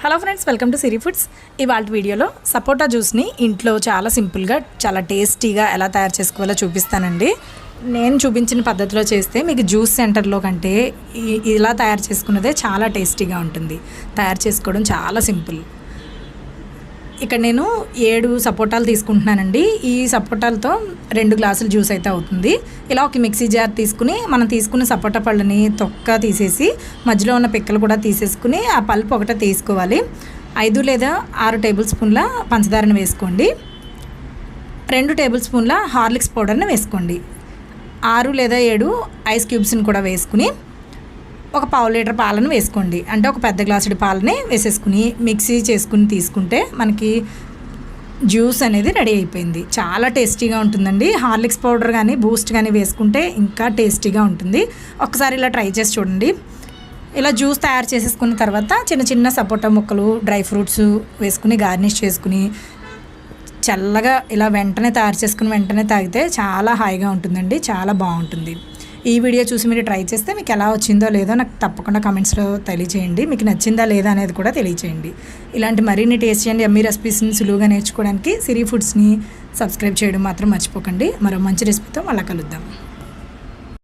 Hello friends, welcome to Siri foods. ఇవాళ వీడియోలో సపోటా జ్యూస్ని ఇంట్లో చాలా సింపుల్గా చాలా టేస్టీగా ఎలా తయారు చేసుకోవాలో చూపిస్తానండి. నేను చూపించిన పద్ధతిలో చేస్తే మీకు జ్యూస్ సెంటర్లో కంటే ఇలా తయారు చేసుకున్నదే చాలా టేస్టీగా ఉంటుంది. తయారు చేసుకోవడం చాలా సింపుల్. ఇక్కడ నేను 7 సపోటాలు తీసుకుంటున్నానండి. ఈ సపోటాలతో 2 గ్లాసులు జ్యూస్ అయితే అవుతుంది. ఇలా ఒక మిక్సీ జార్ తీసుకుని మనం తీసుకున్న సపోటా పళ్ళని తొక్క తీసేసి మధ్యలో ఉన్న పిక్కలు కూడా తీసేసుకుని ఆ పల్ప్ ఒకటే తీసుకోవాలి. 5 లేదా 6 టేబుల్ స్పూన్ల పంచదారని వేసుకోండి. 2 టేబుల్ స్పూన్ల హార్లిక్స్ పౌడర్ని వేసుకోండి. 6 లేదా 7 ఐస్ క్యూబ్స్ని కూడా వేసుకుని ఒక పావు లీటర్ పాలను వేసుకోండి. అంటే ఒక పెద్ద గ్లాసుడి పాలని వేసేసుకుని మిక్సీ చేసుకుని తీసుకుంటే మనకి జ్యూస్ అనేది రెడీ అయిపోయింది. చాలా టేస్టీగా ఉంటుందండి. హార్లిక్స్ పౌడర్ కానీ బూస్ట్ కానీ వేసుకుంటే ఇంకా టేస్టీగా ఉంటుంది. ఒకసారి ఇలా ట్రై చేసి చూడండి. ఇలా జ్యూస్ తయారు చేసేసుకున్న తర్వాత చిన్న చిన్న సపోటా ముక్కలు, డ్రై ఫ్రూట్స్ వేసుకుని గార్నిష్ చేసుకుని చల్లగా ఇలా వెంటనే తయారు చేసుకుని వెంటనే తాగితే చాలా హాయిగా ఉంటుందండి. చాలా బాగుంటుంది. ఈ వీడియో చూసి మీరు ట్రై చేస్తే మీకు ఎలా వచ్చిందో లేదో నాకు తప్పకుండా కామెంట్స్లో తెలియచేయండి. మీకు నచ్చిందా లేదా అనేది కూడా తెలియచేయండి. ఇలాంటి మరిన్ని టేస్టీ అండ్ యమ్మీ రెసిపీస్ని సులువుగా నేర్చుకోవడానికి సిరి ఫుడ్స్ని సబ్స్క్రైబ్ చేయడం మాత్రం మర్చిపోకండి. మరో మంచి రెసిపీతో మళ్ళీ కలుద్దాం.